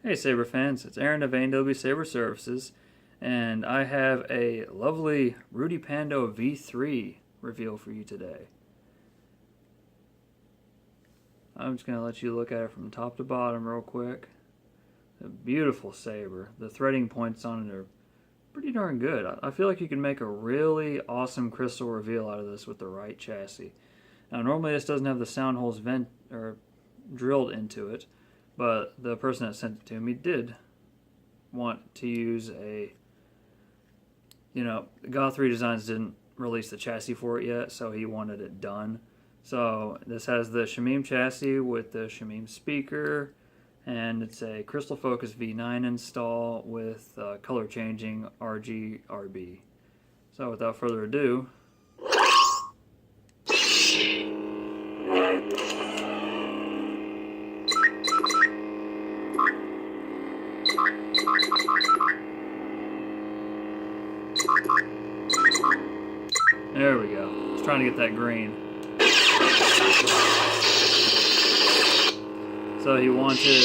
Hey Saber fans, it's Aaron of A&W Saber Services, and I have a lovely Rudy Pando V3 reveal for you today. I'm just going to let you look at it from top to bottom real quick. A beautiful saber. The threading points on it are pretty darn good. I feel like you can make a really awesome crystal reveal out of this with the right chassis. Now normally this doesn't have the sound holes drilled into it, but the person that sent it to me did want to use Goth3 Designs didn't release the chassis for it yet, so he wanted it done. So this has the Shameem chassis with the Shameem speaker, and it's a Crystal Focus V9 install with color changing Rgrb. So without further ado, there we go. I was trying to get that green. So he wanted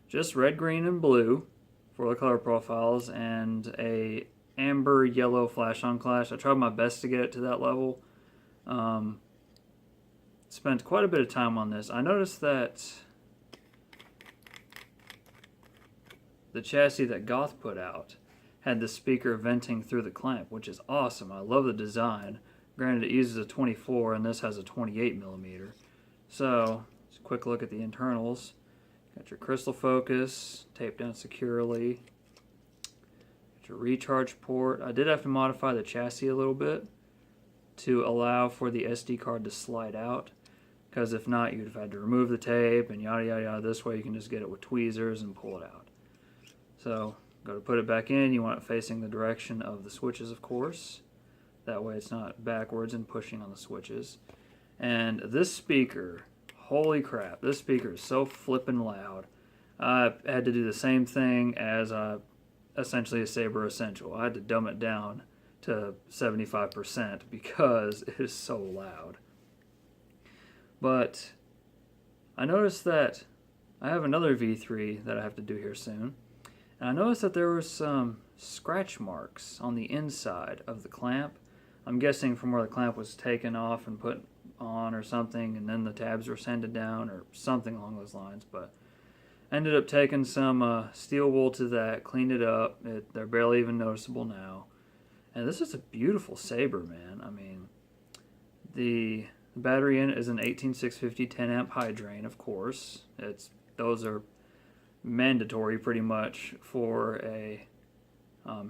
just red, green, and blue for the color profiles, and a amber yellow flash on clash. I tried my best to get it to that level. Spent quite a bit of time on this. I noticed that the chassis that Goth put out had the speaker venting through the clamp, which is awesome. I love the design. Granted, it uses a 24 and this has a 28 millimeter. So, just a quick look at the internals. Got your crystal focus taped down securely. Got your recharge port. I did have to modify the chassis a little bit to allow for the SD card to slide out, because if not, you'd have had to remove the tape and yada yada yada. This way you can just get it with tweezers and pull it out. So, go to put it back in, you want it facing the direction of the switches, of course. That way it's not backwards and pushing on the switches. And this speaker, holy crap, this speaker is so flippin' loud. I had to do the same thing as essentially a Saber Essential. I had to dumb it down to 75% because it is so loud. But I noticed that I have another V3 that I have to do here soon. And I noticed that there were some scratch marks on the inside of the clamp. I'm guessing from where the clamp was taken off and put on or something, and then the tabs were sanded down or something along those lines. But I ended up taking some steel wool to that, cleaned it up. They're barely even noticeable now. And this is a beautiful saber, man. I mean, the battery in it is an 18650 10 amp high drain, of course. Those are mandatory pretty much for a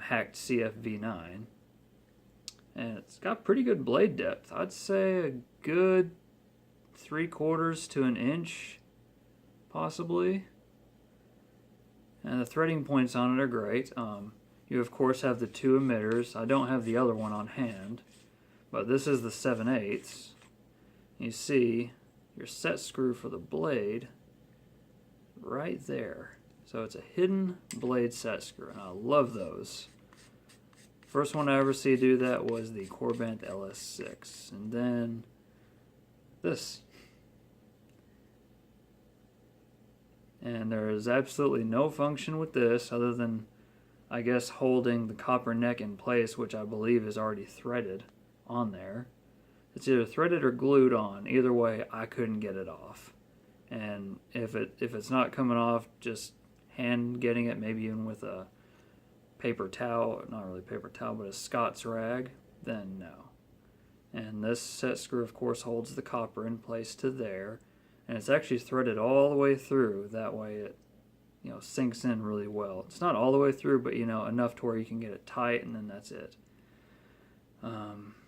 hacked CFV9, and it's got pretty good blade depth. I'd say a good 3/4 to an inch possibly, and the threading points on it are great. You of course have the two emitters. I don't have the other one on hand, but this is the 7/8. You see your set screw for the blade right there. So it's a hidden blade set screw, and I love those. First one I ever see do that was the Corbant LS6, and then this. And there is absolutely no function with this other than, I guess, holding the copper neck in place, which I believe is already threaded on there. It's either threaded or glued on. Either way, I couldn't get it off. And if it's not coming off, just hand getting it, maybe even with a paper towel, not really paper towel, but a Scott's rag, then no. And this set screw, of course, holds the copper in place to there, and it's actually threaded all the way through. That way it, sinks in really well. It's not all the way through, but enough to where you can get it tight, and then that's it.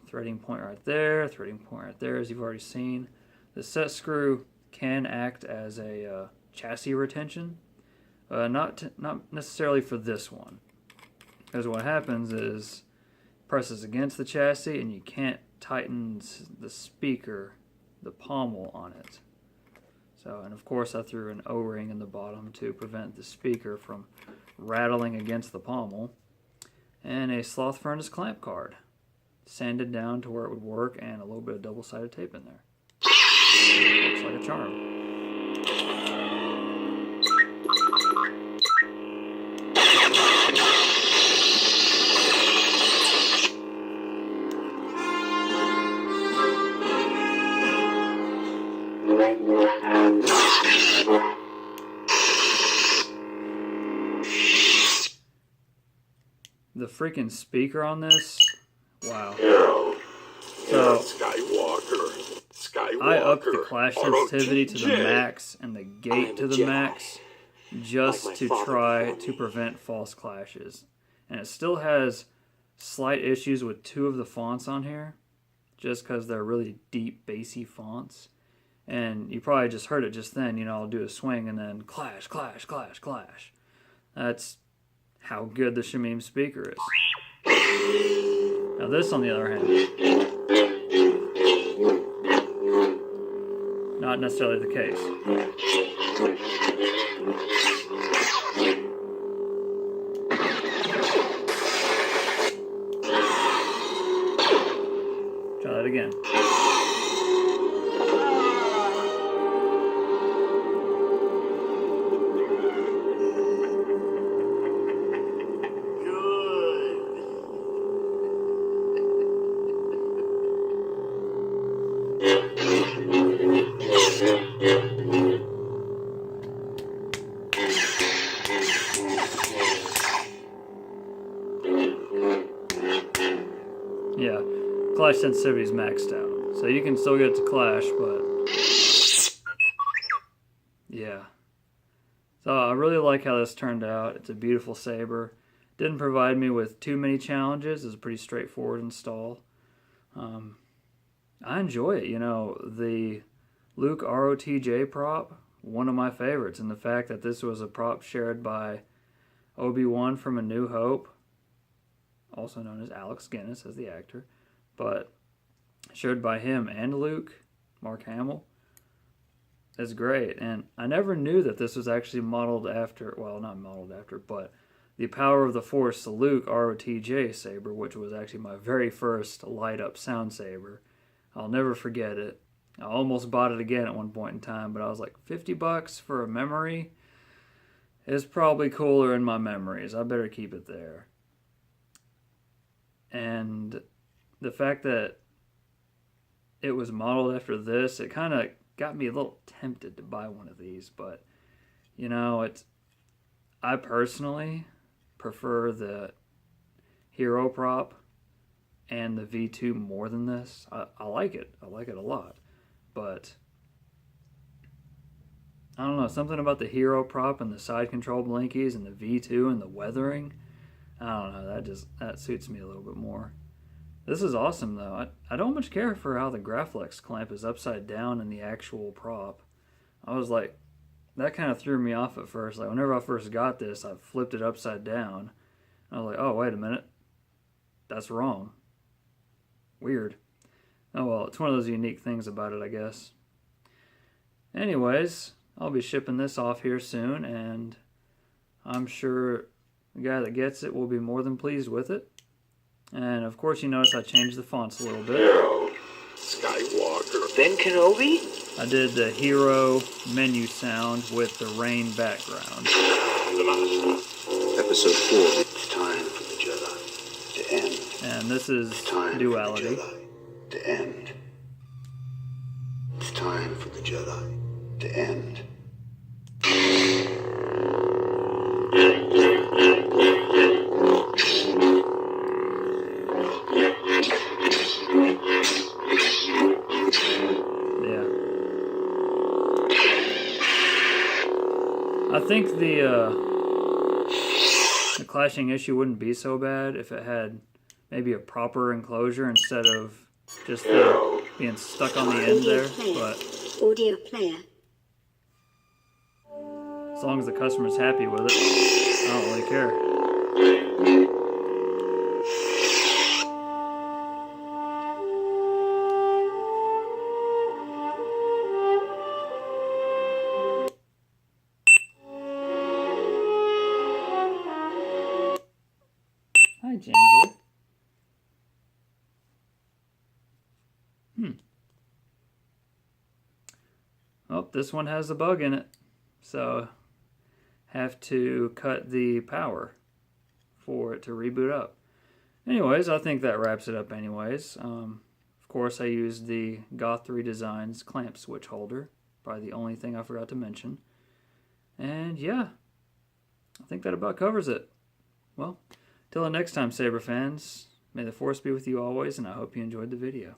Threading point right there, threading point right there, as you've already seen. The set screw can act as a chassis retention, not necessarily for this one, because what happens is it presses against the chassis and you can't tighten the speaker, the pommel on it. So, and of course I threw an O-ring in the bottom to prevent the speaker from rattling against the pommel, and a sloth furnace clamp card, sanded down to where it would work, and a little bit of double-sided tape in there. Looks like a charm. the freaking speaker on this, wow. So I upped the clash sensitivity to the max and the gate to the max just to try to prevent false clashes. And it still has slight issues with 2 of the fonts on here, just because they're really deep, bassy fonts. And you probably just heard it just then, you know, I'll do a swing and then clash, clash, clash, clash. That's how good the Shameem speaker is. Now this, on the other hand, not necessarily the case. Try that again. Yeah, clash sensitivity is maxed out, so you can still get it to clash, but yeah. So I really like how this turned out. It's a beautiful saber. Didn't provide me with too many challenges. It's a pretty straightforward install. I enjoy it. You know, the Luke ROTJ prop, one of my favorites, and the fact that this was a prop shared by Obi-Wan from A New Hope, also known as Alex Guinness as the actor, but shared by him and Luke, Mark Hamill, is great. And I never knew that this was actually modeled after, well, not modeled after, but the Power of the Force, the Luke ROTJ saber, which was actually my very first light-up sound saber. I'll never forget it. I almost bought it again at one point in time, but I was like, $50 for a memory is probably cooler in my memories. I better keep it there. And the fact that it was modeled after this, it kind of got me a little tempted to buy one of these. But, you know, I personally prefer the Hero prop and the V2 more than this. I like it. I like it a lot. But I don't know, something about the Hero prop and the side control blinkies and the V2 and the weathering, I don't know, that suits me a little bit more. This is awesome though. I don't much care for how the Graflex clamp is upside down in the actual prop. I was like, that kind of threw me off at first. Like whenever I first got this, I flipped it upside down. I was like, oh, wait a minute. That's wrong. Weird. Oh well, it's one of those unique things about it, I guess. Anyways, I'll be shipping this off here soon, and I'm sure the guy that gets it will be more than pleased with it. And of course you notice I changed the fonts a little bit. Skywalker. Ben Kenobi? I did the Hero menu sound with the rain background. The Master. Episode 4. It's time for the Jedi to end. And this is time Duality. For the Jedi to end. It's time for the Jedi to end. I think the clashing issue wouldn't be so bad if it had maybe a proper enclosure instead of just being stuck on the end there. But audio player. As long as the customer's happy with it, I don't really care. Hi, Ginger. Oh, this one has a bug in it, so have to cut the power for it to reboot up. Anyways, I think that wraps it up anyways. Of course, I used the Goth3 Designs clamp switch holder, probably the only thing I forgot to mention. And yeah, I think that about covers it. Well, Till the next time, Saber fans, may the Force be with you always, and I hope you enjoyed the video.